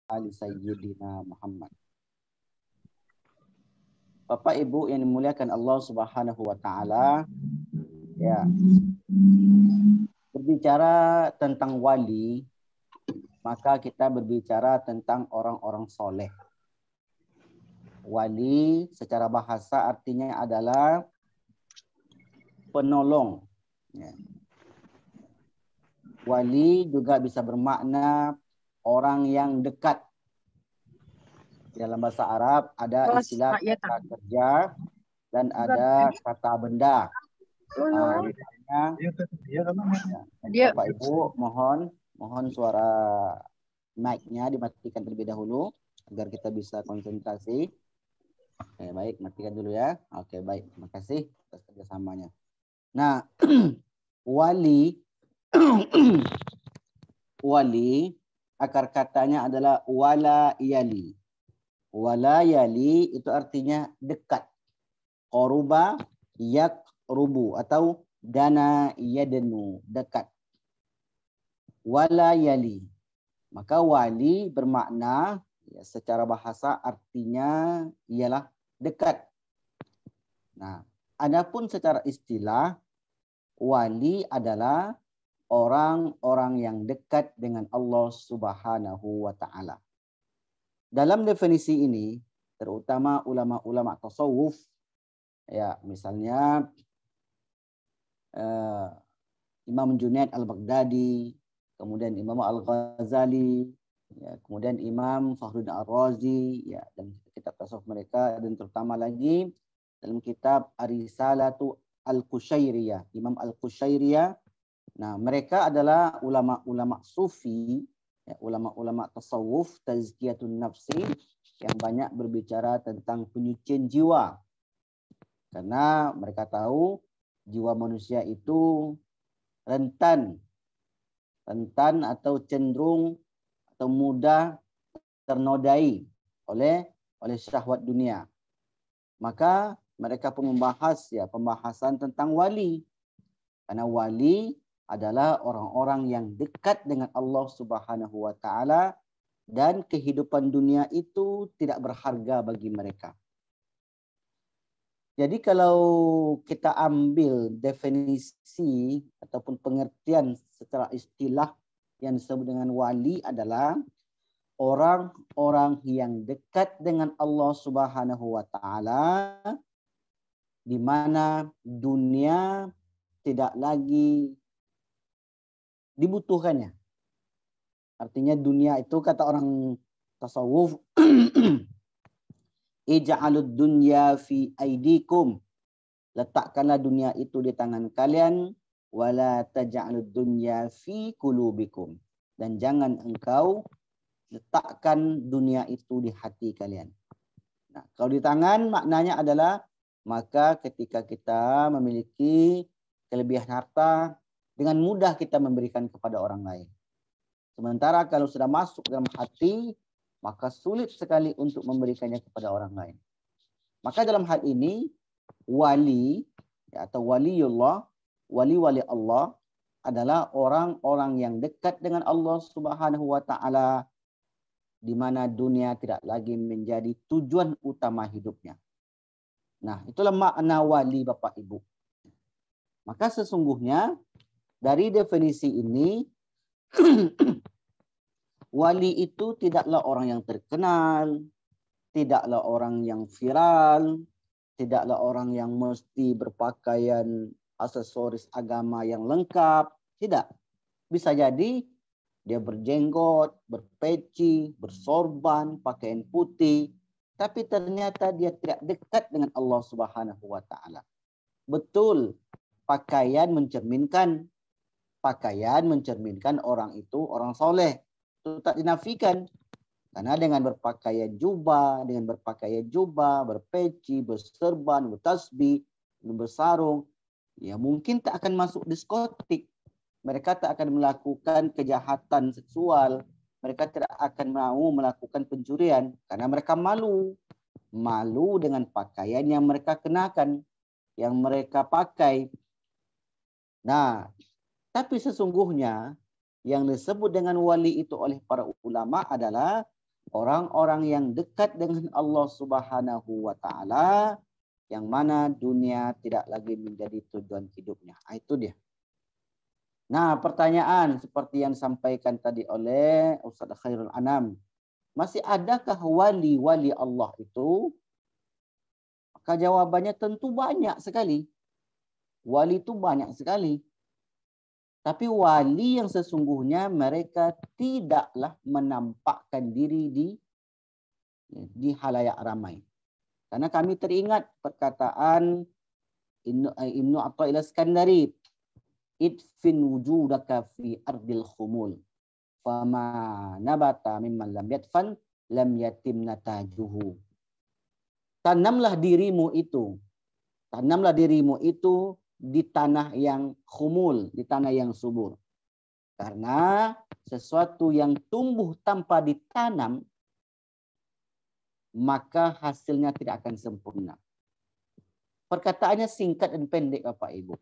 ali sayyidina Muhammad. Bapak Ibu yang dimuliakan Allah Subhanahu wa taala, ya. Berbicara tentang wali, maka kita berbicara tentang orang-orang soleh. Wali secara bahasa artinya adalah penolong. Ya. Wali juga bisa bermakna orang yang dekat. Dalam bahasa Arab ada istilah kata kerja dan ada kata benda. Misalnya, ya, Bapak Ibu mohon suara mic-nya dimatikan terlebih dahulu agar kita bisa konsentrasi. Oke, baik, matikan dulu ya. Oke, baik. Terima kasih atas kerjasamanya. Nah, wali wali akar katanya adalah wala yali. Wala yali itu artinya dekat. Qaruba yaqrubu atau dana yadnu, dekat. Wala yali. Maka wali bermakna ya, secara bahasa artinya ialah dekat. Nah, adapun secara istilah wali adalah orang-orang yang dekat dengan Allah Subhanahu wa taala. Dalam definisi ini, terutama ulama-ulama tasawuf, ya misalnya Imam Junaid al-Baghdadi, kemudian Imam al-Ghazali, ya, kemudian Imam Fakhruddin ar-Razi, ya, dan kitab tasawuf mereka, dan terutama lagi dalam kitab Ar-Risalatu al-Qushairiyah, Imam al-Qushairiyah. Nah, mereka adalah ulama-ulama sufi, ya, ulama-ulama tasawuf, tazkiyatun nafsi, yang banyak berbicara tentang penyucian jiwa. Karena mereka tahu jiwa manusia itu rentan atau cenderung atau mudah ternodai oleh syahwat dunia. Maka mereka pun membahas ya pembahasan tentang wali. Karena wali adalah orang-orang yang dekat dengan Allah Subhanahu wa taala dan kehidupan dunia itu tidak berharga bagi mereka. Jadi kalau kita ambil definisi ataupun pengertian secara istilah yang disebut dengan wali adalah orang-orang yang dekat dengan Allah Subhanahu wa taala di mana dunia tidak lagi dibutuhkannya. Artinya dunia itu kata orang tasawuf ij'alud dunya fi aidikum. Letakkanlah dunia itu di tangan kalian wala taj'alud dunya fi qulubikum. Dan jangan engkau letakkan dunia itu di hati kalian. Nah, kalau di tangan maknanya adalah maka ketika kita memiliki kelebihan harta dengan mudah kita memberikan kepada orang lain. Sementara kalau sudah masuk dalam hati, maka sulit sekali untuk memberikannya kepada orang lain. Maka dalam hal ini, wali ya, atau waliullah, wali-wali Allah adalah orang-orang yang dekat dengan Allah Subhanahu wa taala di mana dunia tidak lagi menjadi tujuan utama hidupnya. Nah, itulah makna wali Bapak Ibu. Maka sesungguhnya dari definisi ini wali itu tidaklah orang yang terkenal, tidaklah orang yang viral, tidaklah orang yang mesti berpakaian aksesoris agama yang lengkap. Tidak. Bisa jadi dia berjenggot, berpeci, bersorban, pakaian putih, tapi ternyata dia tidak dekat dengan Allah Subhanahu wa taala. Betul, pakaian mencerminkan orang itu orang soleh. Itu tak dinafikan. Karena dengan berpakaian jubah, berpeci, berserban, bertasbih, bersarung, ya mungkin tak akan masuk diskotik. Mereka tak akan melakukan kejahatan seksual. Mereka tidak akan mau melakukan pencurian karena mereka malu. Malu dengan pakaian yang mereka kenakan, yang mereka pakai. Nah, tapi sesungguhnya yang disebut dengan wali itu oleh para ulama adalah orang-orang yang dekat dengan Allah Subhanahu wa taala, yang mana dunia tidak lagi menjadi tujuan hidupnya. Itu dia. Nah, pertanyaan seperti yang disampaikan tadi oleh Ustaz Khairul Anam. Masih adakah wali-wali Allah itu? Maka jawabannya tentu banyak sekali. Wali itu banyak sekali. Tapi wali yang sesungguhnya mereka tidaklah menampakkan diri di halayak ramai. Karena kami teringat perkataan Ibnu Athaillah Iskandari, idfin wujudaka fi ardil khumul, fama nabata mimman lam yadfan lam yatim natajuhu. Tanamlah dirimu itu di tanah yang khumul, di tanah yang subur. Karena sesuatu yang tumbuh tanpa ditanam, maka hasilnya tidak akan sempurna. Perkataannya singkat dan pendek, Bapak Ibu.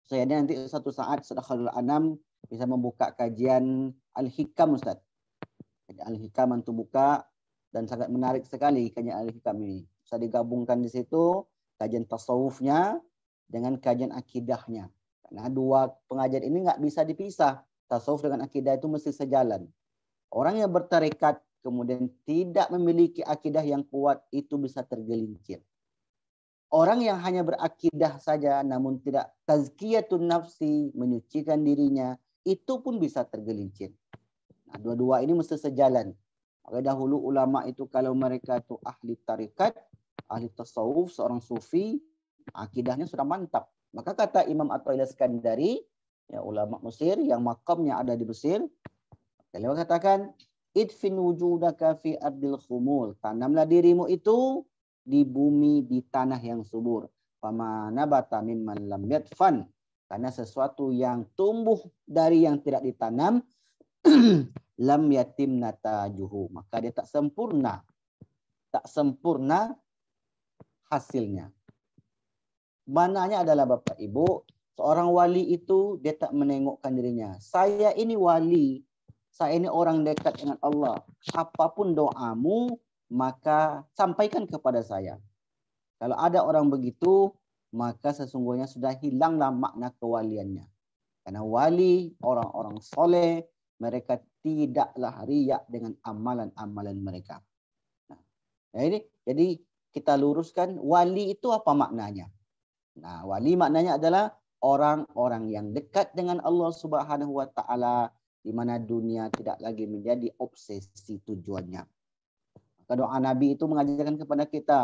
Saya nanti satu saat Ustaz Khairul Anam bisa membuka kajian Al-Hikam, Ustaz. Al-Hikam untuk buka, dan sangat menarik sekali kajian Al-Hikam ini. Bisa digabungkan di situ kajian tasawufnya dengan kajian akidahnya. Karena dua pengajian ini nggak bisa dipisah. Tasawuf dengan akidah itu mesti sejalan. Orang yang bertarekat kemudian tidak memiliki akidah yang kuat itu bisa tergelincir. Orang yang hanya berakidah saja namun tidak tazkiyatun nafsi, menyucikan dirinya, itu pun bisa tergelincir. Nah, dua-dua ini mesti sejalan. Maka dahulu ulama itu kalau mereka itu ahli tarekat, ahli tasawuf, seorang sufi, akidahnya sudah mantap. Maka kata Imam Athaillah Iskandari, ya, ulama Mesir yang makamnya ada di Mesir, beliau katakan, idfin wujudaka fi ardil khumul, tanamlah dirimu itu di bumi, di tanah yang subur. Fama nabata mimman lam yadfan, karena sesuatu yang tumbuh dari yang tidak ditanam lam yatim natajuhu, maka dia tak sempurna hasilnya. Mananya adalah Bapak Ibu, seorang wali itu dia tak menengokkan dirinya. Saya ini wali, saya ini orang dekat dengan Allah. Apapun doamu, maka sampaikan kepada saya. Kalau ada orang begitu, maka sesungguhnya sudah hilanglah makna kewaliannya. Karena wali, orang-orang soleh, mereka tidaklah riak dengan amalan-amalan mereka. Nah, jadi kita luruskan, wali itu apa maknanya? Nah, wali maknanya adalah orang-orang yang dekat dengan Allah Subhanahu wa taala, di mana dunia tidak lagi menjadi obsesi tujuannya. Maka doa Nabi itu mengajarkan kepada kita,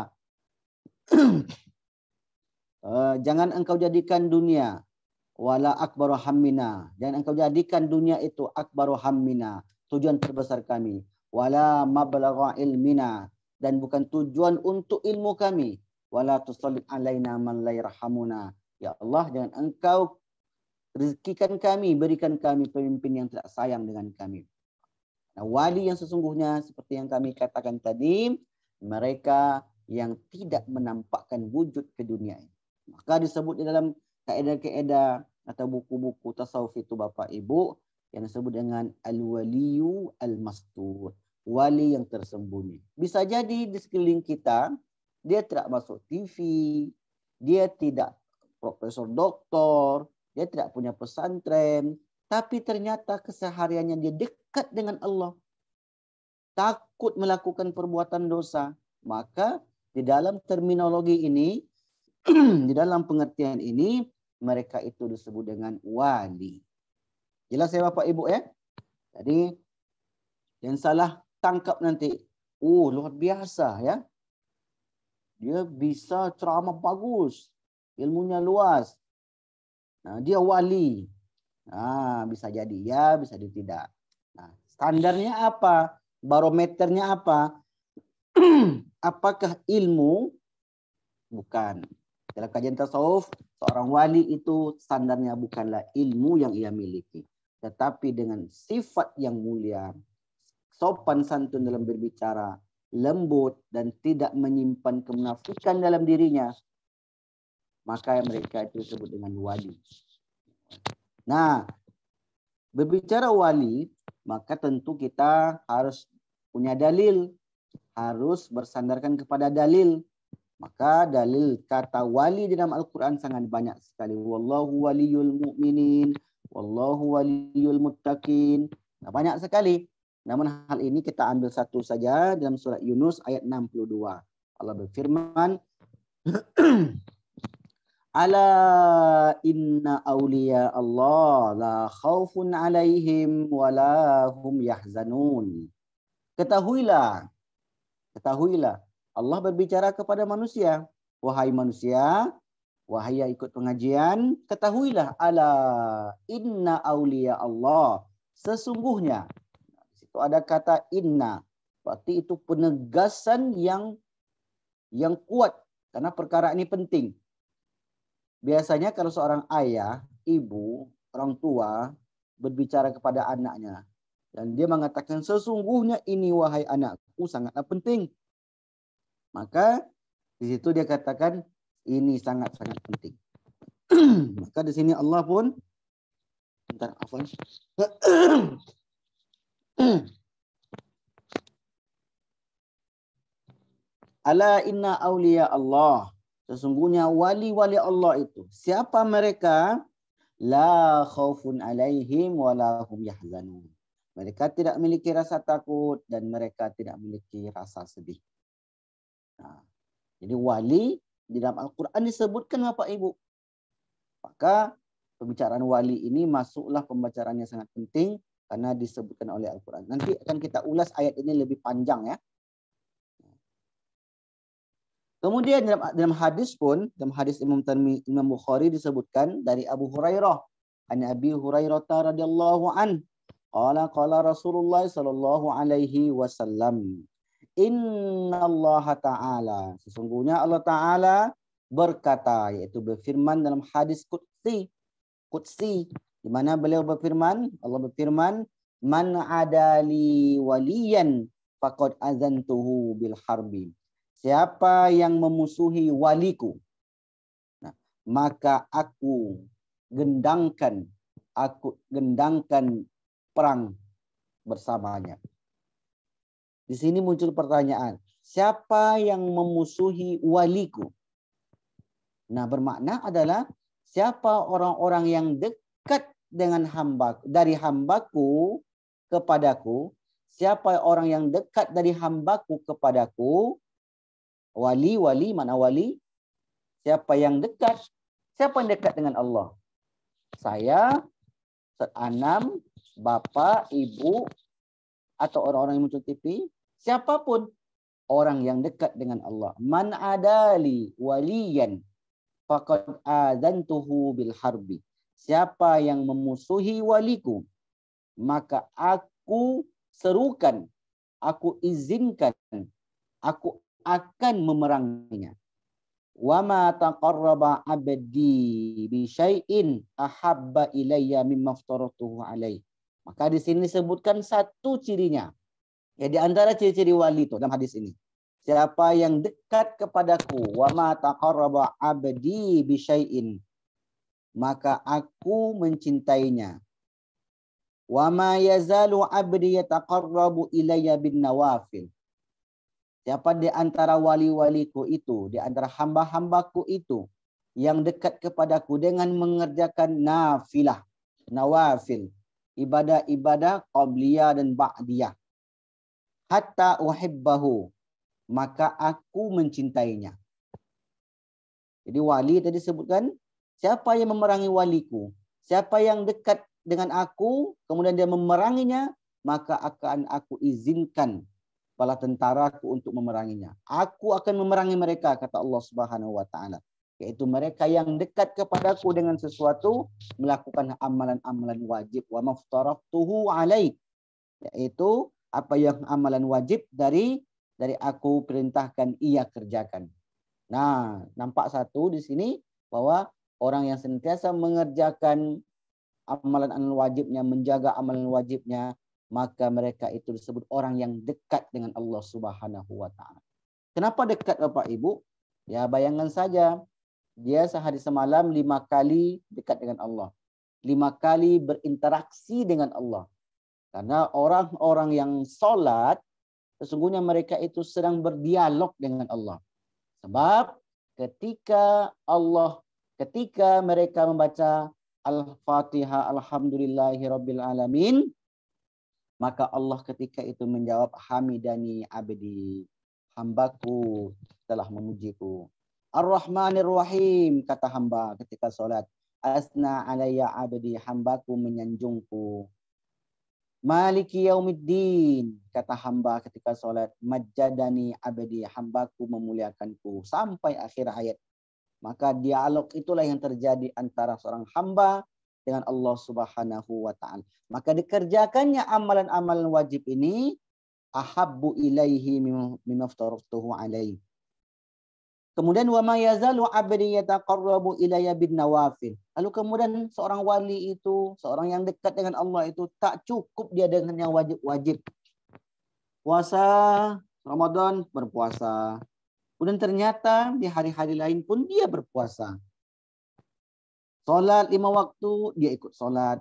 jangan engkau jadikan dunia wala akbaru hammina, jangan engkau jadikan dunia itu akbaru hammina, tujuan terbesar kami, wala mablagha ilmina, dan bukan tujuan untuk ilmu kami, wala tusallit alaina man la yarhamuna, ya Allah jangan engkau rezekikan kami, berikan kami pemimpin yang tidak sayang dengan kami. Nah, wali yang sesungguhnya seperti yang kami katakan tadi, mereka yang tidak menampakkan wujud ke dunia ini. Maka disebut di dalam kaedah-kaedah atau buku-buku tasawuf itu Bapak Ibu yang disebut dengan al-waliyu al-mastur, wali yang tersembunyi. Bisa jadi di sekeliling kita dia tidak masuk TV, dia tidak profesor doktor, dia tidak punya pesantren, tapi ternyata kesehariannya dia dekat dengan Allah. Takut melakukan perbuatan dosa. Maka di dalam terminologi ini, di dalam pengertian ini, mereka itu disebut dengan wali. Jelas ya Bapak Ibu ya? Jadi yang salah tangkap nanti. Luar biasa ya. Dia bisa ceramah bagus. Ilmunya luas. Nah, dia wali. Nah, bisa jadi ya, bisa jadi tidak. Nah, standarnya apa? Barometernya apa? Apakah ilmu? Bukan. Dalam kajian tasawuf, seorang wali itu standarnya bukanlah ilmu yang ia miliki, tetapi dengan sifat yang mulia, sopan santun dalam berbicara, lembut dan tidak menyimpan kemunafikan dalam dirinya, maka mereka itu disebut dengan wali. Nah, berbicara wali, maka tentu kita harus punya dalil, harus bersandarkan kepada dalil. Maka dalil kata wali di dalam Al-Quran sangat banyak sekali. Wallahu waliyul mu'minin, wallahu waliyul muttaqin. Nah, banyak sekali. Namun hal ini kita ambil satu saja dalam surat Yunus ayat 62. Allah berfirman, Ala inna awliya Allah la khawfun alaihim wa la hum yahzanun. Ketahuilah, Allah berbicara kepada manusia. Wahai manusia, wahai yang ikut pengajian, ketahuilah ala inna awliya Allah. Sesungguhnya, di situ ada kata inna. Berarti itu penegasan yang kuat. Karena perkara ini penting. Biasanya kalau seorang ayah, ibu, orang tua berbicara kepada anaknya. Dan dia mengatakan sesungguhnya ini wahai anakku sangatlah penting. Maka di situ dia katakan ini sangat-sangat penting. Maka di sini Allah pun Ala inna awliya Allah. Sesungguhnya wali-wali Allah itu. Siapa mereka? La khaufun alaihim wa la hum yahzanun. Mereka tidak memiliki rasa takut dan mereka tidak memiliki rasa sedih. Nah, jadi wali di dalam Al-Quran disebutkan Bapak Ibu. Maka pembicaraan wali ini masuklah pembicaraan yang sangat penting karena disebutkan oleh Al-Quran. Nanti akan kita ulas ayat ini lebih panjang ya. Kemudian dalam hadis pun, dalam hadis Imam Bukhari disebutkan dari Abu Hurairah. An Abi Hurairah radhiyallahu an. Qala Rasulullah sallallahu alaihi wasallam. Inna Allah Ta'ala. Sesungguhnya Allah Ta'ala berkata, yaitu berfirman dalam hadis Qudsi. Di mana beliau berfirman, Allah berfirman, Man adali waliyan faqad azantuhu bil harbi. Siapa yang memusuhi waliku, nah, maka aku gendangkan perang bersamanya. Di sini muncul pertanyaan, siapa yang memusuhi waliku? Nah, bermakna adalah siapa orang-orang yang dekat dengan hambaku, dari hambaku kepadaku, siapa orang yang dekat dari hambaku kepadaku, wali, mana wali? Siapa yang dekat? Siapa yang dekat dengan Allah? Saya, Ustaz Anam, Bapak, Ibu, atau orang-orang yang muncul TV, siapapun orang yang dekat dengan Allah. Man adali waliyan faqad adzantuhu bil harbi. Siapa yang memusuhi waliku, maka aku serukan, aku izinkan, aku akan memeranginya. Wa ma taqarraba 'abdi bi syai'in ahabba ilayya mimma aftaratuhu alaihi. Maka di sini disebutkan satu cirinya. Ya, di antara ciri-ciri wali itu dalam hadis ini. Siapa yang dekat kepadaku, wa ma taqarraba 'abdi bi syai'in, maka aku mencintainya. Wa ma yazalu 'abdi yataqarrabu ilayya bin nawafil. Siapa di antara wali-waliku itu, di antara hamba-hambaku itu yang dekat kepadaku dengan mengerjakan nafilah, nawafil, ibadah-ibadah qabliyah dan ba'diyah. Hatta uhibbahu, maka aku mencintainya. Jadi wali tadi sebutkan, siapa yang memerangi waliku, siapa yang dekat dengan aku, kemudian dia memeranginya, maka akan aku izinkan bala tentaraku untuk memeranginya. Aku akan memerangi mereka, kata Allah Subhanahu wa taala. Yaitu mereka yang dekat kepadaku dengan sesuatu, melakukan amalan-amalan wajib. Wa maftaratuhu alaih. Yaitu apa yang amalan wajib dari aku perintahkan ia kerjakan. Nah, nampak satu di sini bahwa orang yang senantiasa mengerjakan amalan wajibnya, menjaga amalan wajibnya, maka mereka itu disebut orang yang dekat dengan Allah Subhanahu wa taala. Kenapa dekat Bapak Ibu? Ya, bayangkan saja dia sehari semalam 5 kali dekat dengan Allah. 5 kali berinteraksi dengan Allah. Karena orang-orang yang sholat Sesungguhnya mereka itu sedang berdialog dengan Allah. Sebab ketika mereka membaca Al-Fatihah, Alhamdulillahirabbil alamin, maka Allah ketika itu menjawab, hamidani abdi, hambaku telah memujiku. Ar-Rahmanir Rahim, kata hamba ketika sholat. Asna alayya abdi, hambaku menyanjungku. Maliki yaumiddin, kata hamba ketika sholat. Majjadani abdi, hambaku memuliakanku. Sampai akhir ayat. Maka dialog itulah yang terjadi antara seorang hamba dengan Allah Subhanahu wa ta'ala. Maka dikerjakannya amalan-amalan wajib ini ahabbu ilaihi mimma aftaratuhu alaihi. Kemudian wa ma yazalu 'abdi yataqarrabu ilayya bin nawafil. Lalu kemudian seorang wali itu, seorang yang dekat dengan Allah itu tak cukup dia dengan yang wajib-wajib. Puasa Ramadan berpuasa. Kemudian ternyata di hari-hari lain pun dia berpuasa. Salat 5 waktu dia ikut salat.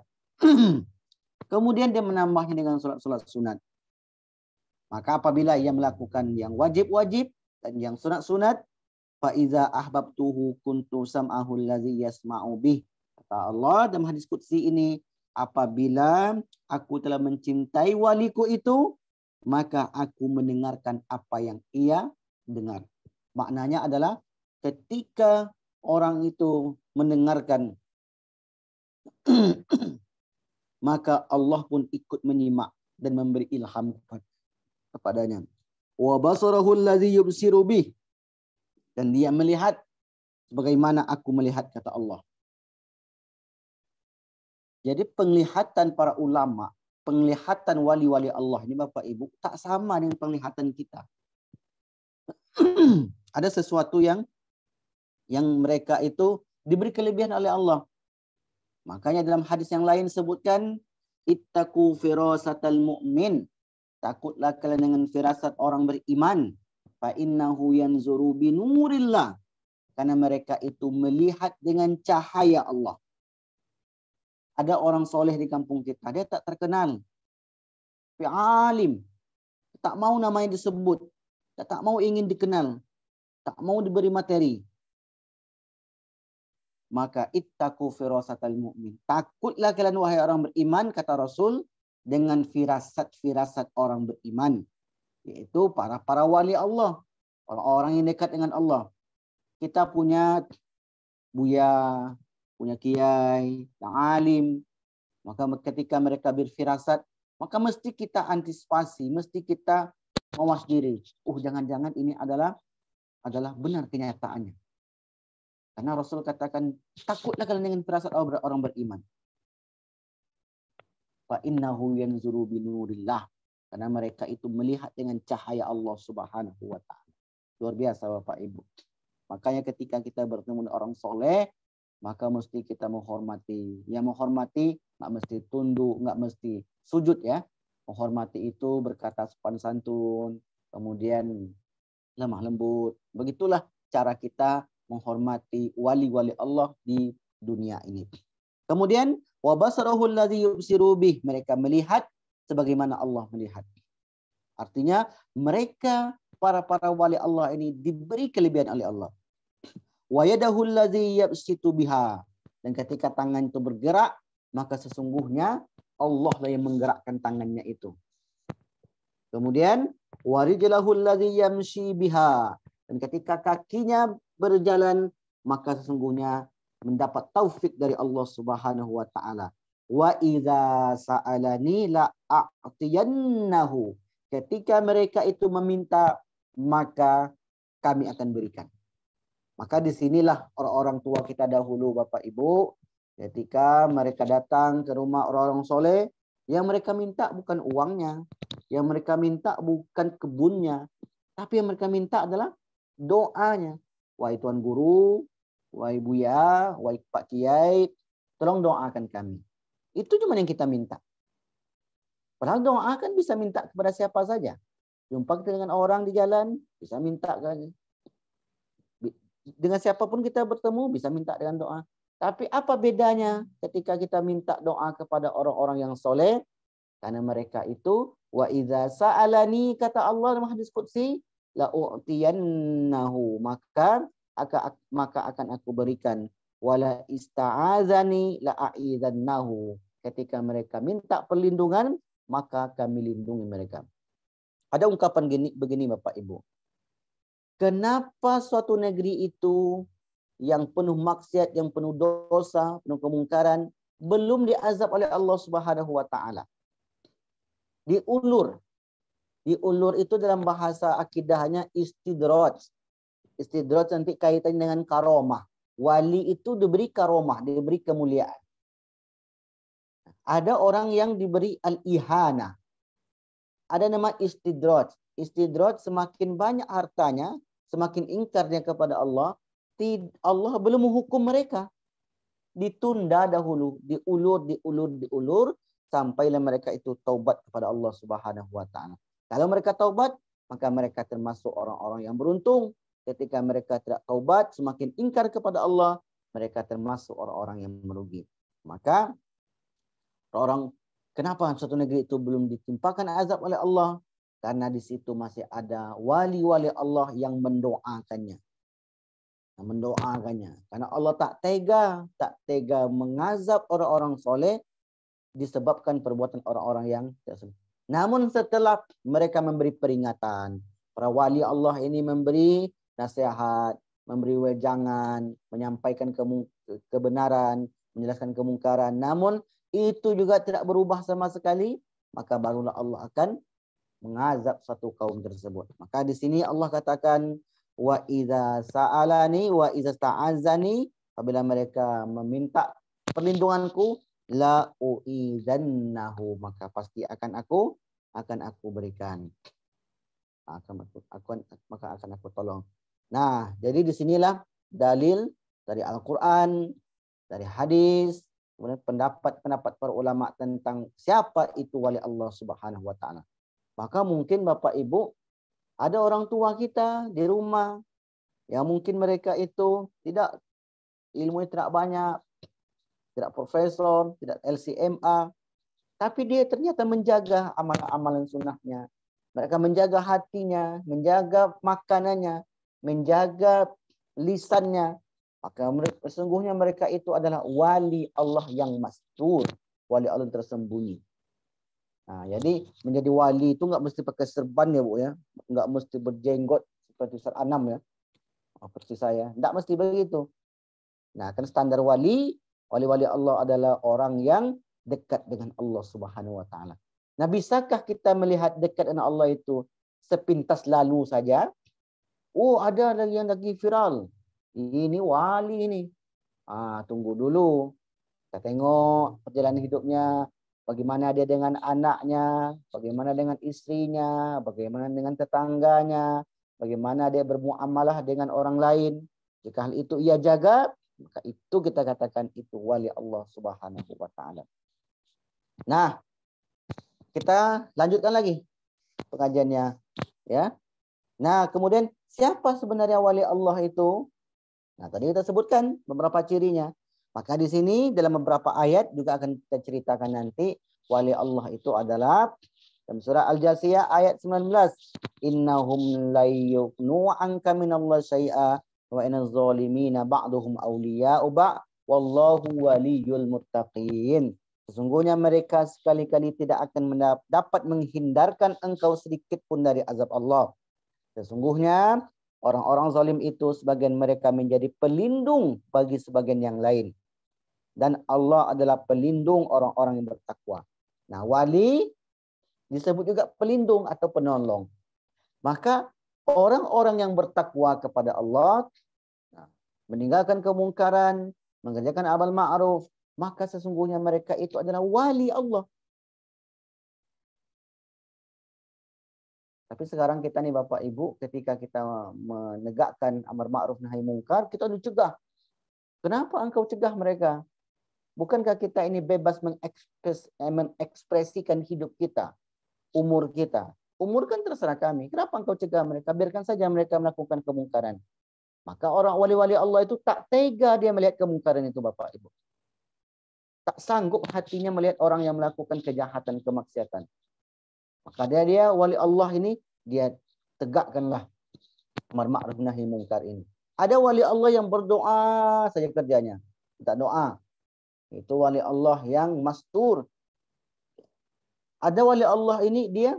Kemudian dia menambahnya dengan salat sunat. Maka apabila ia melakukan yang wajib-wajib dan yang sunat-sunat, fa iza ahbabtuhu kuntu sam'ahu allazi yasma'u bih. Kata Allah dalam hadis qudsi ini, apabila aku telah mencintai waliku itu, maka aku mendengarkan apa yang ia dengar. Maknanya adalah ketika orang itu mendengarkan maka Allah pun ikut menyimak dan memberi ilham kepadanya. Wa basarahu allazi yubsiru bih, dan dia melihat sebagaimana aku melihat, kata Allah. Jadi penglihatan para ulama, penglihatan wali-wali Allah ini Bapak Ibu tak sama dengan penglihatan kita. Ada sesuatu yang mereka itu diberi kelebihan oleh Allah. Makanya dalam hadis yang lain sebutkan, ittaqu firasatal mu'min. Takutlah kalian dengan firasat orang beriman. Fa innahu yanzuru binurillah. Karena mereka itu melihat dengan cahaya Allah. Ada orang soleh di kampung kita, dia tak terkenal. Tapi alim. Tak mau namanya disebut. Tak mau ingin dikenal. Tak mau diberi materi. Maka ittaqu firasatal mu'min. Takutlah kalian wahai orang beriman, kata Rasul, dengan firasat-firasat orang beriman. Yaitu para wali Allah. Orang-orang yang dekat dengan Allah. Kita punya buya, punya kiai, yang alim. Maka ketika mereka berfirasat, maka mesti kita antisipasi, mesti kita mawas diri. Jangan-jangan ini adalah benar kenyataannya. Karena Rasul katakan, takutlah kalian dengan firasat orang beriman. Fa innahu yanzuru binurillah. Karena mereka itu melihat dengan cahaya Allah Subhanahu wa ta'ala. Luar biasa Bapak Ibu. Makanya ketika kita bertemu dengan orang soleh, maka mesti kita menghormati. Yang menghormati nggak mesti tunduk, nggak mesti sujud ya. Menghormati itu berkata sopan santun, kemudian lemah lembut. Begitulah cara kita menghormati wali-wali Allah di dunia ini. Kemudian wa basarahu allazi yubsiru bih, mereka melihat sebagaimana Allah melihat. Artinya mereka para wali Allah ini diberi kelebihan oleh Allah. Wa yadahu allazi yabsitu biha, dan ketika tangan itu bergerak, maka sesungguhnya Allah lah yang menggerakkan tangannya itu. Kemudian wa rijlahu allazi yamshi biha, dan ketika kakinya berjalan, maka sesungguhnya mendapat taufik dari Allah Subhanahu wa ta'ala. Wa idza sa'alani la a'tiyannahu. Ketika mereka itu meminta, maka kami akan berikan. Maka disinilah orang-orang tua kita dahulu Bapak Ibu, ketika mereka datang ke rumah orang-orang soleh, yang mereka minta bukan uangnya, yang mereka minta bukan kebunnya, tapi yang mereka minta adalah doanya. Wahai Tuan Guru, wahai Buya, wahai Pak Kiai, tolong doakan kami. Itu cuma yang kita minta. Padahal doa kan bisa minta kepada siapa saja. Jumpa kita dengan orang di jalan, bisa minta kan. Dengan siapapun kita bertemu, bisa minta dengan doa. Tapi apa bedanya ketika kita minta doa kepada orang-orang yang soleh? Karena mereka itu Wa idza sa'alani, kata Allah dalam hadis qudsi, la u'tiyannahu, maka akan aku berikan. Wala ista'azani la a'idzannahu. Ketika mereka minta perlindungan, maka kami lindungi mereka. Ada ungkapan begini Bapak Ibu. Kenapa suatu negeri itu yang penuh maksiat, yang penuh dosa, penuh kemungkaran, belum diazab oleh Allah Subhanahu wa taala? Diulur. Diulur itu dalam bahasa akidahnya istidraj. Istidraj nanti kaitannya dengan karomah. Wali itu diberi karomah, diberi kemuliaan. Ada orang yang diberi al-ihana. Ada nama istidraj. Istidraj, semakin banyak hartanya, semakin ingkarnya kepada Allah, Allah belum menghukum mereka. Ditunda dahulu, diulur, sampailah mereka itu taubat kepada Allah Subhanahu wa taala. Kalau mereka taubat, maka mereka termasuk orang-orang yang beruntung. Ketika mereka tidak taubat, semakin ingkar kepada Allah, mereka termasuk orang-orang yang merugi. Maka orang, kenapa suatu negeri itu belum ditimpakan azab oleh Allah? Karena di situ masih ada wali-wali Allah yang mendoakannya. Karena Allah tak tega mengazab orang-orang soleh disebabkan perbuatan orang-orang yang tidak soleh. Namun setelah mereka memberi peringatan, para wali Allah ini memberi nasihat, memberi wejangan, menyampaikan kebenaran, menjelaskan kemungkaran, namun itu juga tidak berubah sama sekali, maka barulah Allah akan mengazab satu kaum tersebut. Maka di sini Allah katakan, wa idza sa'alani wa idza ta'azzani, apabila mereka meminta perlindunganku, la uizannahu, maka pasti akan aku berikan. Maka akan aku tolong. Nah, jadi disinilah dalil dari Al-Quran, dari hadis, kemudian pendapat para ulama tentang siapa itu wali Allah Subhanahu wa taala. Maka mungkin Bapak Ibu, ada orang tua kita di rumah yang mungkin mereka itu tidak ilmunya tidak banyak, tidak profesor, tidak LCMA, tapi dia ternyata menjaga amalan-amalan sunnahnya. Mereka menjaga hatinya, menjaga makanannya, menjaga lisannya. Maka sesungguhnya mereka itu adalah wali Allah yang mastur, wali Allah tersembunyi. Nah, jadi menjadi wali itu nggak mesti pakai serban ya Bu ya, nggak mesti berjenggot seperti Ustaz Anam ya, seperti saya, nggak mesti begitu. Nah, kan standar wali Allah adalah orang yang dekat dengan Allah Subhanahu wa taala. Nah, bisakah kita melihat dekat dengan Allah itu sepintas lalu saja? Oh, ada lagi yang lagi viral. Ini wali ini. Tunggu dulu. Kita tengok perjalanan hidupnya, bagaimana dia dengan anaknya, bagaimana dengan istrinya, bagaimana dengan tetangganya, bagaimana dia bermuamalah dengan orang lain. Jika hal itu ia jaga, maka itu kita katakan itu wali Allah Subhanahu wa taala. Nah, kita lanjutkan lagi pengajiannya ya. Nah, kemudian siapa sebenarnya wali Allah itu? Nah, tadi kita sebutkan beberapa cirinya. Maka di sini dalam beberapa ayat juga akan kita ceritakan nanti wali Allah itu adalah dalam surah Al-Jasiyah ayat 19. Innahum la yughnu anka minallahi syai'a wa inaz zalimina ba'duhum awliya'u ba' wallahu waliyul muttaqin. Sesungguhnya mereka sekali-kali tidak akan dapat menghindarkan engkau sedikit pun dari azab Allah. Sesungguhnya orang-orang zalim itu sebagian mereka menjadi pelindung bagi sebagian yang lain. Dan Allah adalah pelindung orang-orang yang bertakwa. Nah, wali disebut juga pelindung atau penolong. Maka orang-orang yang bertakwa kepada Allah, meninggalkan kemungkaran, mengerjakan amal ma'ruf, maka sesungguhnya mereka itu adalah wali Allah. Tapi sekarang kita nih Bapak Ibu, ketika kita menegakkan amar ma'ruf nahi mungkar, kita dicegah. Kenapa engkau cegah mereka? Bukankah kita ini bebas mengekspresikan hidup kita, umur kita? Umur kan terserah kami. Kenapa engkau cegah mereka? Biarkan saja mereka melakukan kemungkaran. Maka orang wali-wali Allah itu tak tega dia melihat kemungkaran itu Bapak Ibu. Tak sanggup hatinya melihat orang yang melakukan kejahatan, kemaksiatan. Maka dia wali Allah ini, dia tegakkanlah amar ma'ruf nahi mungkar ini. Ada wali Allah yang berdoa saja kerjanya. Minta doa. Itu wali Allah yang mastur. Ada wali Allah ini dia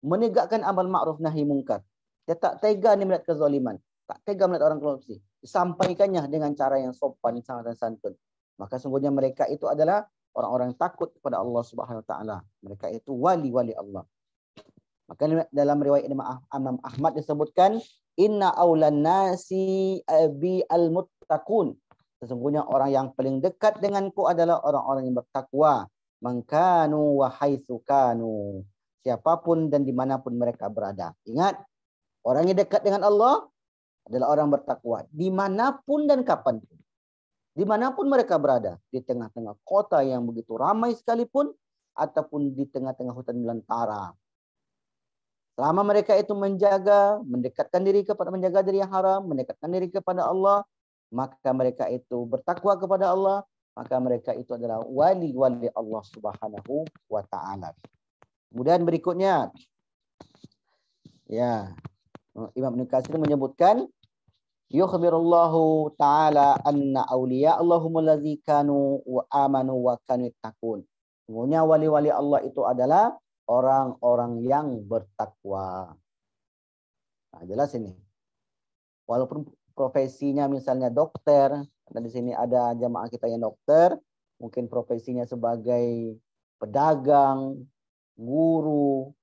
menegakkan amar ma'ruf nahi mungkar. Dia tak tega ni melihat kezaliman. Tak tega melihat orang korupsi. Disampaikannya dengan cara yang sopan, sangat dan santun. Maka sungguhnya mereka itu adalah orang-orang takut kepada Allah Subhanahu Wa Taala. Mereka itu wali-wali Allah. Maka dalam riwayat Imam Ahmad disebutkan, inna aulan nasi bi al-muttaqun. Sesungguhnya orang yang paling dekat denganku adalah orang-orang yang bertakwa. Mangkanu wa haitsu kanu. Siapapun dan dimanapun mereka berada. Ingat, orang yang dekat dengan Allah adalah orang bertakwa. Dimanapun dan kapanpun. Dimanapun mereka berada. Di tengah-tengah kota yang begitu ramai sekalipun. Ataupun di tengah-tengah hutan belantara. Selama mereka itu mendekatkan diri kepada menjaga diri yang haram, mendekatkan diri kepada Allah, maka mereka itu bertakwa kepada Allah, maka mereka itu adalah wali-wali Allah Subhanahu wa Ta'ala. Kemudian berikutnya, ya, Imam Ibnu Katsir menyebutkan, yukhbirullahu ta'ala anna awliya Allahumul ladzi kanu wa amanu wa kanu yattaqun. Semuanya wali-wali Allah itu adalah orang-orang yang bertakwa. Nah, jelas ini. Walaupun profesinya misalnya dokter, dan di sini ada jamaah kita yang dokter, mungkin profesinya sebagai pedagang, guru,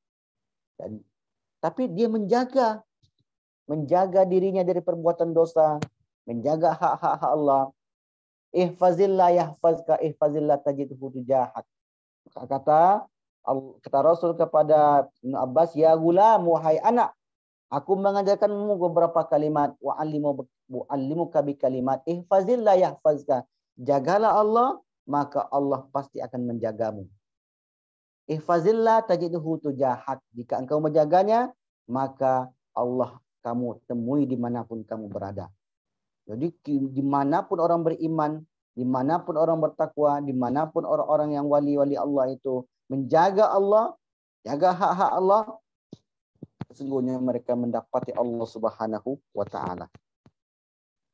tapi dia menjaga dirinya dari perbuatan dosa, menjaga hak-hak Allah. Ihfazillah yahfazka, ihfazillah tajidhu tujahak. Kata Rasul kepada Ibnu Abbas, ya gulam, wahai anak, aku mengajarkanmu beberapa kalimat, wa'allimuka bi kalimat, ihfazillah yahfazka. Jagalah Allah, maka Allah pasti akan menjagamu. Ihfazillah tajidhu tujahak. Jika engkau menjaganya, maka Allah kamu temui dimanapun kamu berada. Jadi dimanapun orang beriman, dimanapun orang bertakwa, dimanapun orang-orang yang wali-wali Allah itu menjaga Allah, jaga hak-hak Allah, sesungguhnya mereka mendapati Allah Subhanahu wa Ta'ala.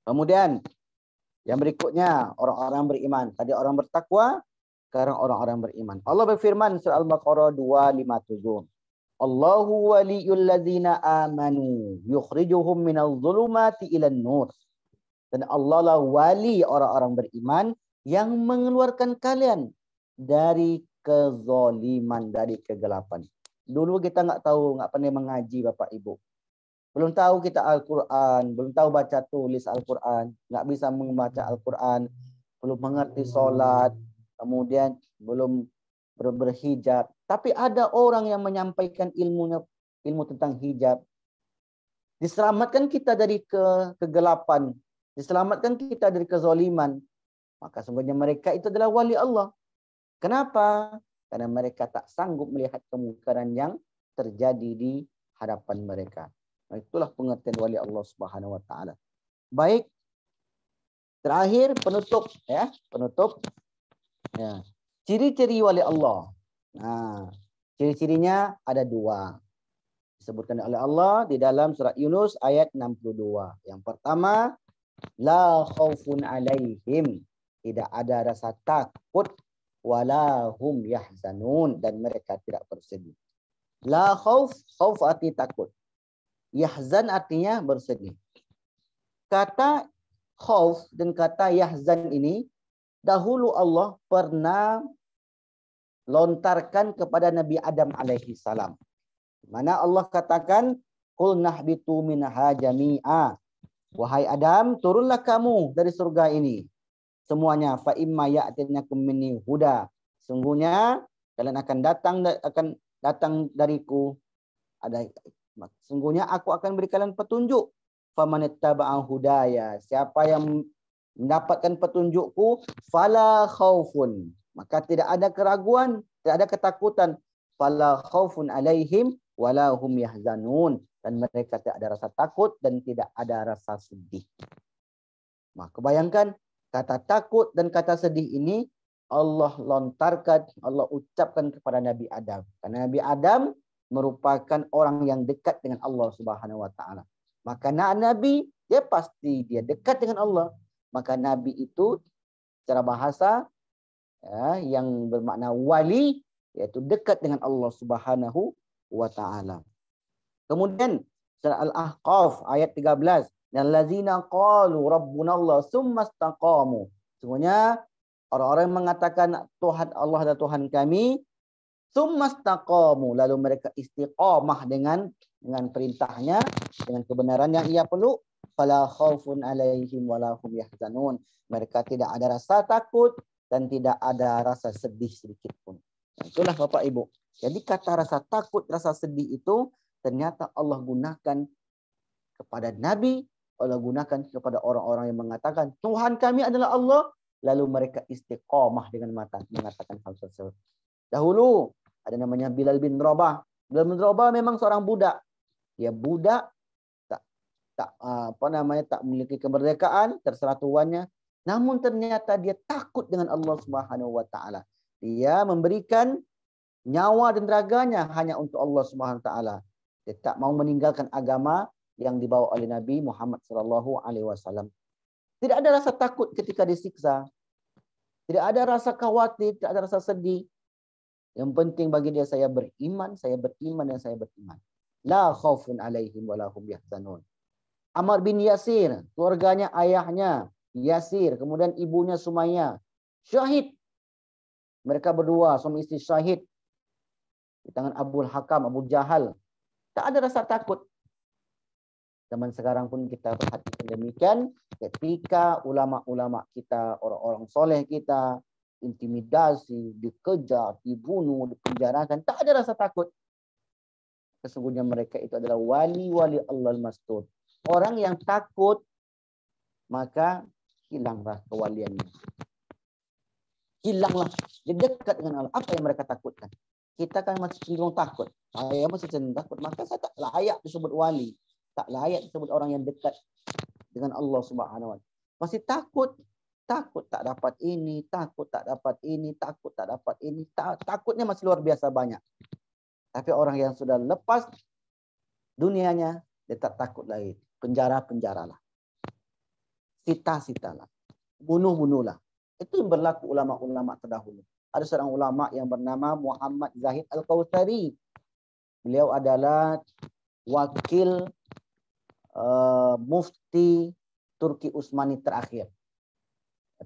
Kemudian yang berikutnya, orang-orang beriman. Tadi orang bertakwa, sekarang orang-orang beriman. Allah berfirman surah Al-Baqarah 257. Allahu waliyul ladzina amanu yukhrijuhum minadh dhulumati ilan nur. Dan Allah lah wali orang-orang beriman yang mengeluarkan kalian dari kezaliman, dari kegelapan. Dulu kita nggak tahu, nggak pandai mengaji Bapak Ibu. Belum tahu kita Al-Quran, belum tahu baca tulis Al-Quran, nggak bisa membaca Al-Quran, belum mengerti sholat, kemudian belum berhijab. Tapi ada orang yang menyampaikan ilmu tentang hijab. Diselamatkan kita dari kegelapan, diselamatkan kita dari kezaliman. Maka sebenarnya mereka itu adalah wali Allah. Kenapa? Karena mereka tak sanggup melihat kemungkaran yang terjadi di hadapan mereka. Nah, itulah pengertian wali Allah Subhanahu wa Ta'ala. Baik. Terakhir penutup ya, penutup. Ya. Ciri-ciri wali Allah. Nah, ciri-cirinya ada dua. Disebutkan oleh Allah di dalam surat Yunus ayat 62. Yang pertama, la khaufun alaihim. Tidak ada rasa takut, wala hum yahzanun, dan mereka tidak bersedih. La khauf, khauf arti takut. Yahzan artinya bersedih. Kata khauf dan kata yahzan ini dahulu Allah pernah lontarkan kepada Nabi Adam alaihi salam. Mana Allah katakan, qul nahbitu minha jami'a. Wahai Adam, turunlah kamu dari surga ini semuanya, fa imma ya'tinakum minni huda. Sungguhnya kalian akan datang dariku, sungguhnya aku akan beri kalian petunjuk. Famanittaba'a hudaya, siapa yang mendapatkan petunjukku, fala khaufun, maka tidak ada keraguan, tidak ada ketakutan. Fala khaufun alaihim wala hum yahzanun, dan mereka tidak ada rasa takut dan tidak ada rasa sedih. Maka bayangkan, kata takut dan kata sedih ini Allah lontarkan, Allah ucapkan kepada Nabi Adam. Karena Nabi Adam merupakan orang yang dekat dengan Allah Subhanahu wa taala. Maka Nabi dia pasti dia dekat dengan Allah. Maka Nabi itu secara bahasa ya, yang bermakna wali, yaitu dekat dengan Allah Subhanahu wa taala. Kemudian surah Al-Ahqaf ayat 13, "Dan lazina qalu rabbunallah tsumma istaqamu." Sesungguhnya orang-orang yang mengatakan Tuhan Allah adalah Tuhan kami, tsumma istaqamu, lalu mereka istiqamah dengan perintahnya, dengan kebenaran yang ia perlu, fala khaufun alaihim wala hum yahzanun. Mereka tidak ada rasa takut dan tidak ada rasa sedih sedikit pun. Itulah Bapak Ibu. Jadi kata rasa takut, rasa sedih itu ternyata Allah gunakan kepada Nabi, Allah gunakan kepada orang-orang yang mengatakan Tuhan kami adalah Allah, lalu mereka istiqamah dengan mengatakan hal tersebut. Dahulu ada namanya Bilal bin Rabah. Bilal bin Rabah memang seorang budak. Dia budak, tak memiliki kemerdekaan, terserah tuannya. Namun ternyata dia takut dengan Allah Subhanahu wa taala. Dia memberikan nyawa dan raganya hanya untuk Allah Subhanahu wa taala. Dia tak mau meninggalkan agama yang dibawa oleh Nabi Muhammad sallallahu alaihi wasallam. Tidak ada rasa takut ketika disiksa. Tidak ada rasa khawatir, tidak ada rasa sedih. Yang penting bagi dia, saya beriman, dan saya beriman. La khaufun alaihim wa la hum yahzanun. Ammar bin Yasir, keluarganya, ayahnya Yasir, kemudian ibunya Sumayyah, syahid. Mereka berdua suami istri syahid di tangan Abul Hakam, Abu Jahal. Tak ada rasa takut. Zaman sekarang pun kita perhatikan demikian. Ketika ulama-ulama kita, orang-orang soleh kita, intimidasi, dikejar, dibunuh, dipenjarakan, tak ada rasa takut. Sesungguhnya mereka itu adalah wali-wali Allah al-Mastud. Orang yang takut, maka hilanglah kewaliannya. Hilanglah. Dia dekat dengan Allah. Apa yang mereka takutkan? Kita kan masih cenderung takut. Saya masih cenderung takut. Maka saya tak layak disebut wali. Tak layak disebut orang yang dekat dengan Allah Subhanahu wa taala. Masih takut. Takut tak dapat ini. Takut tak dapat ini. Takut tak dapat ini. Takutnya masih luar biasa banyak. Tapi orang yang sudah lepas dunianya, dia tak takut lagi. Penjaralah. Sita-sitalah. Bunuh-bunuhlah. Itu yang berlaku ulama-ulama terdahulu. Ada seorang ulama yang bernama Muhammad Zahid Al-Kautsari. Beliau adalah wakil mufti Turki Utsmani terakhir.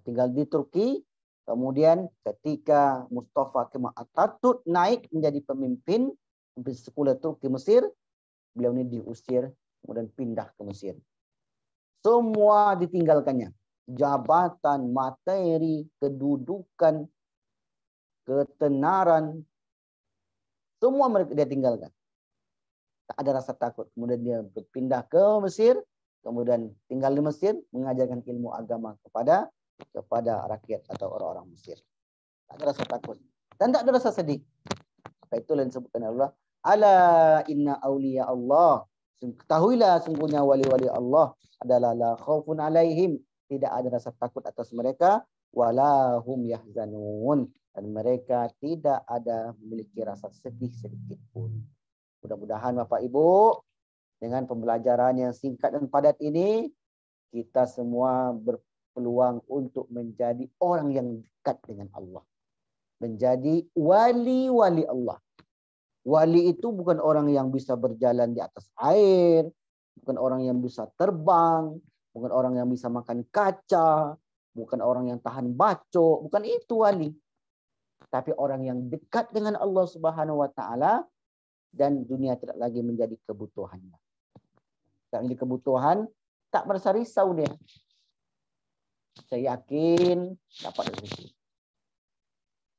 Tinggal di Turki. Kemudian ketika Mustafa Kemal Atatürk naik menjadi pemimpin sekolah Turki Mesir, beliau ini diusir, kemudian pindah ke Mesir. Semua ditinggalkannya. Jabatan, materi, kedudukan, ketenaran, semua mereka dia tinggalkan. Tak ada rasa takut. Kemudian dia berpindah ke Mesir, kemudian tinggal di Mesir, mengajarkan ilmu agama kepada rakyat atau orang-orang Mesir. Tak ada rasa takut. Dan tak ada rasa sedih. Maka itulah yang disebutkan Allah. Ala inna awliya Allah. Ketahuilah sungguhnya wali-wali Allah adalah la khaufun alaihim. Tidak ada rasa takut atas mereka. Walahum yahzanun. Dan mereka tidak ada memiliki rasa sedih sedikit pun. Mudah-mudahan Bapak Ibu, dengan pembelajaran yang singkat dan padat ini, kita semua berpeluang untuk menjadi orang yang dekat dengan Allah. Menjadi wali-wali Allah. Wali itu bukan orang yang bisa berjalan di atas air, bukan orang yang bisa terbang, bukan orang yang bisa makan kaca, bukan orang yang tahan bacok, bukan itu wali. Tapi orang yang dekat dengan Allah Subhanahu wa taala dan dunia tidak lagi menjadi kebutuhannya. Tak menjadi kebutuhan, tak merasa risau dia. Saya yakin dapat rezeki.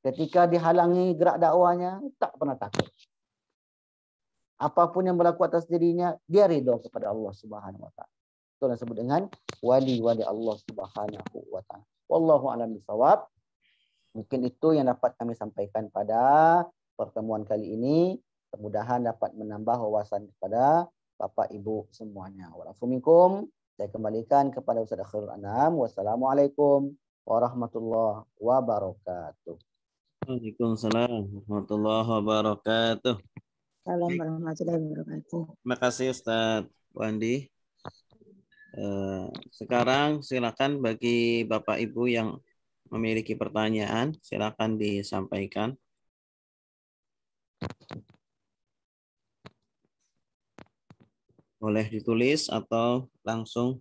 Ketika dihalangi gerak dakwahnya, tak pernah takut. Apapun yang berlaku atas dirinya, dia ridho kepada Allah Subhanahu wa taala. Itu yang disebut dengan wali-wali Allah Subhanahu wa taala. Wallahu a'lam bishawab. Mungkin itu yang dapat kami sampaikan pada pertemuan kali ini. Mudah-mudahan dapat menambah wawasan kepada Bapak Ibu semuanya. Wa'alaikumsalam. Saya kembalikan kepada Ustaz Khairul Anam. Wassalamualaikum warahmatullahi wabarakatuh. Waalaikumsalam warahmatullahi wabarakatuh. Assalamualaikum warahmatullahi wabarakatuh. Terima kasih Ustadz Wandi. Sekarang silakan bagi Bapak Ibu yang memiliki pertanyaan, silakan disampaikan. Boleh ditulis atau langsung.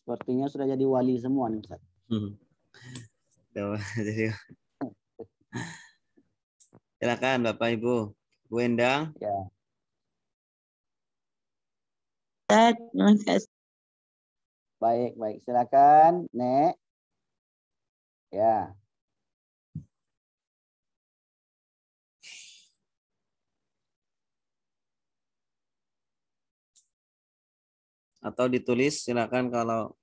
Sepertinya sudah jadi wali semua nih Ustaz. Jadi, silakan Bapak Ibu. Bu Endang. Ya. Terima kasih. Baik. Silakan, Nek. Ya. Atau ditulis, silakan kalau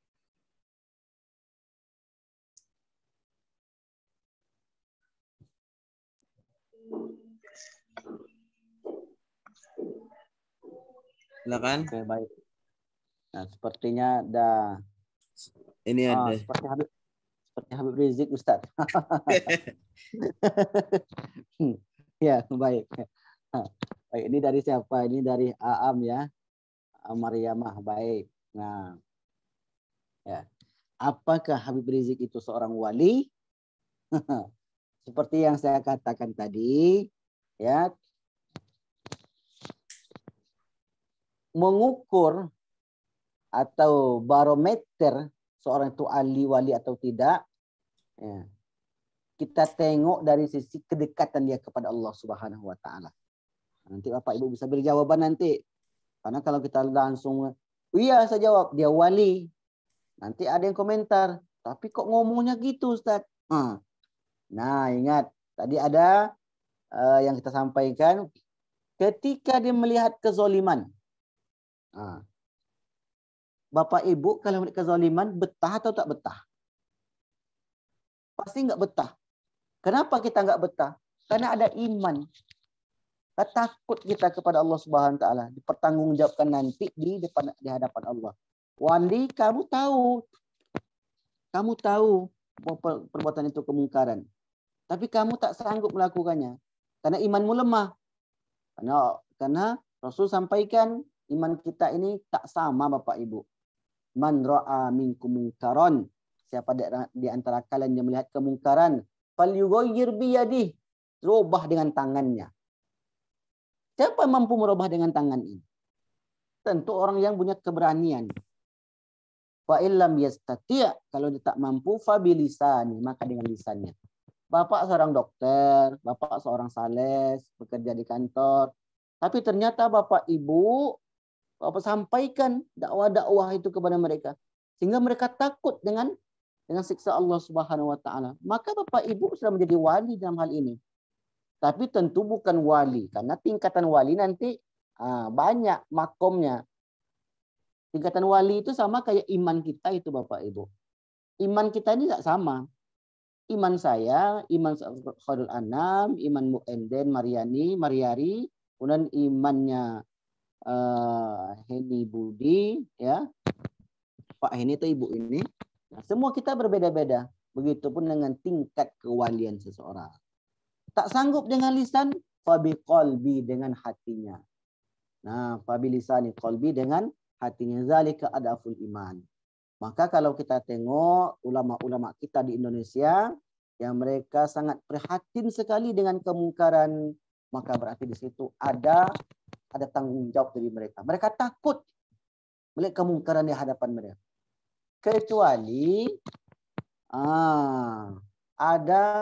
silakan. Oke, baik. Nah, sepertinya ada Ini ada. seperti Habib Rizik Ustaz. Ya, baik. Baik, ini dari siapa? Ini dari Aam ya. Maryamah, baik. Nah, ya. Apakah Habib Rizik itu seorang wali? Seperti yang saya katakan tadi, ya. Mengukur atau barometer seorang itu ahli wali atau tidak, ya, kita tengok dari sisi kedekatan dia kepada Allah Subhanahu wa taala. Nanti Bapak Ibu bisa beri jawaban nanti. Karena kalau kita langsung iya saya jawab dia wali, nanti ada yang komentar, tapi kok ngomongnya gitu Ustaz? Nah, ingat tadi ada yang kita sampaikan ketika dia melihat kezaliman. Bapak Ibu kalau melihat kezaliman betah atau tak betah? Pasti nggak betah. Kenapa kita nggak betah? Karena ada iman. Takut kita kepada Allah Subhanahu wa taala, dipertanggungjawabkan nanti di hadapan Allah. Wandi, kamu tahu bahwa perbuatan itu kemungkaran. Tapi kamu tak sanggup melakukannya karena imanmu lemah. Karena Rasul sampaikan iman kita ini tak sama Bapak Ibu. Man ra'a minkum munkaran, siapa di antara kalian yang melihat kemungkaran, falyughayyir biyadihi, rubah dengan tangannya. Siapa yang mampu merubah dengan tangan ini? Tentu orang yang punya keberanian. Fa illam yastati', kalau dia tak mampu, fa bilisani, maka dengan lisannya. Bapak seorang dokter, Bapak seorang sales, bekerja di kantor, tapi ternyata Bapak Ibu Bapak sampaikan dakwah-dakwah itu kepada mereka sehingga mereka takut dengan siksa Allah Subhanahu wa taala. Maka Bapak Ibu sudah menjadi wali dalam hal ini. Tapi tentu bukan wali karena tingkatan wali nanti banyak makomnya. Tingkatan wali itu sama kayak iman kita itu Bapak Ibu. Iman kita ini tidak sama. Iman saya, iman Khairul Anam, iman Mu'enden, Mariari, kemudian imannya Heni Budi, ya, Pak Heni itu ibu ini. Nah, semua kita berbeda-beda. Begitupun dengan tingkat kewalian seseorang. Tak sanggup dengan lisan, fabi qalbi dengan hatinya. Nah, fabi lisani qalbi dengan hatinya. Zalika adaful iman. Maka kalau kita tengok ulama-ulama kita di Indonesia yang mereka sangat prihatin sekali dengan kemungkaran, maka berarti di situ ada tanggung jawab dari mereka. Mereka takut melihat kemungkaran di hadapan mereka. Kecuali ada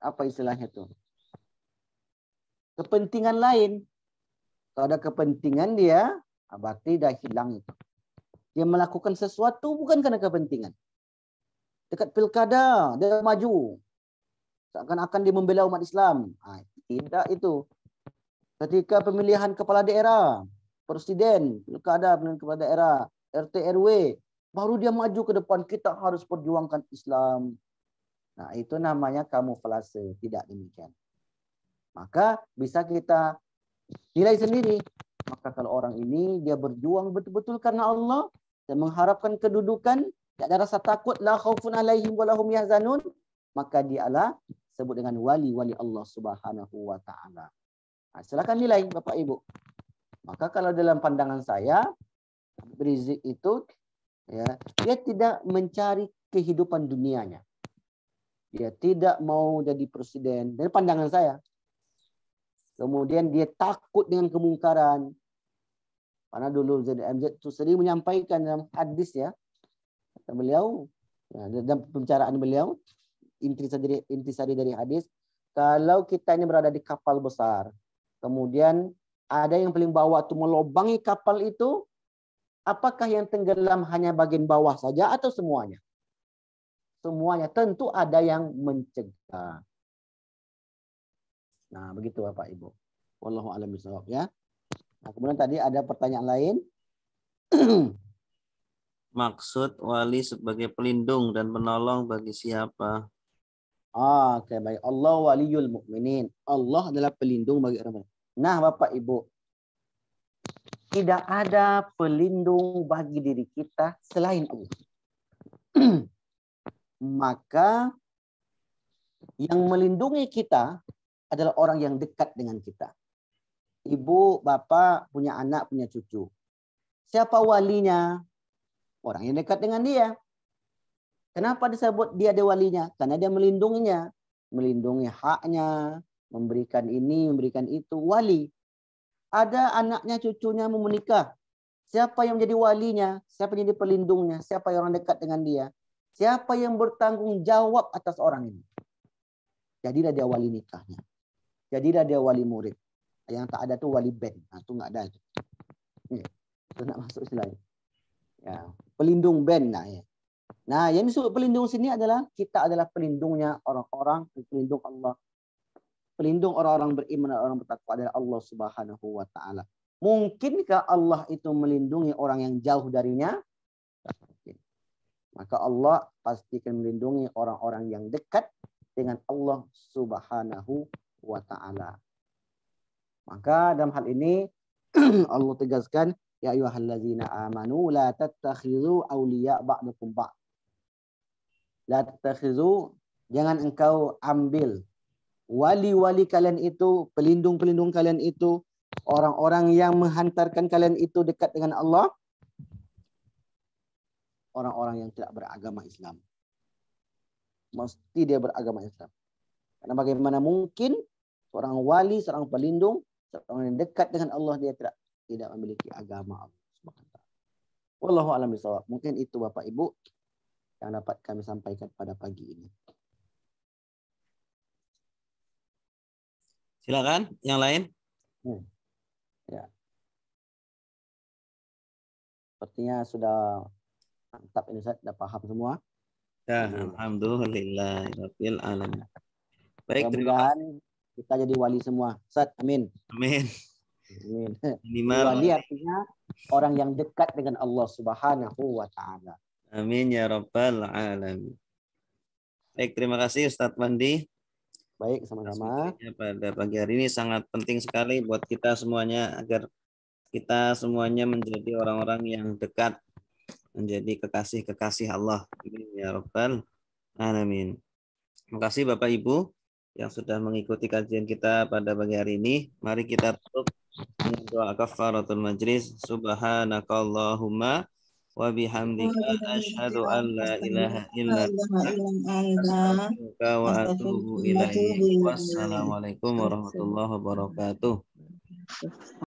apa istilahnya itu? Kepentingan lain. Kalau ada kepentingan dia, berarti dah hilang itu. Dia melakukan sesuatu bukan karena kepentingan. Dekat pilkada, dia maju. Seakan-akan dia membela umat Islam. Tidak itu. Ketika pemilihan kepala daerah, presiden, pilkada, pemilihan kepala daerah, RT RW, baru dia maju ke depan, kita harus perjuangkan Islam. Nah, itu namanya kamuflase, tidak demikian. Maka bisa kita Nilai sendiri. Maka kalau orang ini dia berjuang betul-betul karena Allah dan mengharapkan kedudukan, tak ada rasa takut, la khaufun alaihim wa lahum yahzanun, maka dialah sebut dengan wali-wali Allah Subhanahu wa taala. Nah, silakan nilai Bapak Ibu. Maka kalau dalam pandangan saya, Rizik itu ya, dia tidak mencari kehidupan dunianya. Dia tidak mau jadi presiden dari pandangan saya. Kemudian dia takut dengan kemungkaran. Karena dulu ZMZ itu sering menyampaikan dalam hadis ya. Kata beliau, ya, dalam pembicaraan beliau, intisari dari hadis, kalau kita ini berada di kapal besar, kemudian ada yang paling bawah itu melobangi kapal itu, apakah yang tenggelam hanya bagian bawah saja atau semuanya? Semuanya. Tentu ada yang mencegah. Nah, begitu Bapak Ibu. Wallahu a'lam bishawab ya. Nah, kemudian tadi ada pertanyaan lain. Maksud wali sebagai pelindung dan penolong bagi siapa? Oke, baik. Allah waliyul mukminin. Allah adalah pelindung bagi orang. Nah, Bapak Ibu, tidak ada pelindung bagi diri kita selain Allah. Maka yang melindungi kita adalah orang yang dekat dengan kita. Ibu, bapak punya anak, punya cucu. Siapa walinya? Orang yang dekat dengan dia. Kenapa disebut dia ada walinya? Karena dia melindunginya. Melindungi haknya, memberikan ini, memberikan itu. Wali. Ada anaknya, cucunya mau menikah. Siapa yang menjadi walinya? Siapa yang jadi pelindungnya? Siapa yang orang dekat dengan dia? Siapa yang bertanggung jawab atas orang ini? Jadilah dia wali nikahnya. Jadilah dia wali murid. Yang tak ada tuh wali band. Nah, itu nggak ada. Itu nggak masuk istilahnya. Ya, pelindung band. Nah, ya. Nah, yang disebut pelindung sini adalah kita adalah pelindungnya orang-orang, pelindung Allah. Pelindung orang-orang beriman dan orang bertakwa adalah Allah Subhanahu wa taala. Mungkinkah Allah itu melindungi orang yang jauh darinya? Maka Allah pasti akan melindungi orang-orang yang dekat dengan Allah Subhanahu wa taala. Maka dalam hal ini Allah tegaskan, ya ayyuhallazina amanu la tattakhidhu awliya ba'dakum ba'd. La tattakhidhu, jangan engkau ambil wali-wali kalian itu, pelindung-pelindung kalian itu, orang-orang yang menghantarkan kalian itu dekat dengan Allah, orang-orang yang tidak beragama Islam. Mesti dia beragama Islam. Karena bagaimana mungkin seorang wali, seorang pelindung, seorang yang dekat dengan Allah, dia tidak memiliki agama Allah Subhanahu wa taala. Wallahu a'lam bishawab. Mungkin itu Bapak Ibu yang dapat kami sampaikan pada pagi ini. Silakan, yang lain. Ya. Sepertinya sudah mantap ini, Ustaz, sudah paham semua. Ya, alhamdulillahirabbil alamin. Baik, terima Mudah-mudahan kasih. kita jadi wali semua. Ustaz, amin. Amin. Amin. Minimal. Wali artinya orang yang dekat dengan Allah Subhanahu wa taala. Amin ya rabbal alamin. Baik, terima kasih Ustadz Wandi. Baik, sama-sama. Pada pagi hari ini sangat penting sekali buat kita semuanya agar kita semuanya menjadi orang-orang yang dekat, menjadi kekasih-kekasih Allah. Amin ya rabbal alamin. Terima kasih Bapak Ibu yang sudah mengikuti kajian kita pada pagi hari ini. Mari kita tutup dengan doa kafaratul majlis. Subhanakallahumma wa bihamdika asyhadu an la ilaha illa anta astaghfiruka wa atubu ilaik. Wassalamualaikum warahmatullahi wabarakatuh.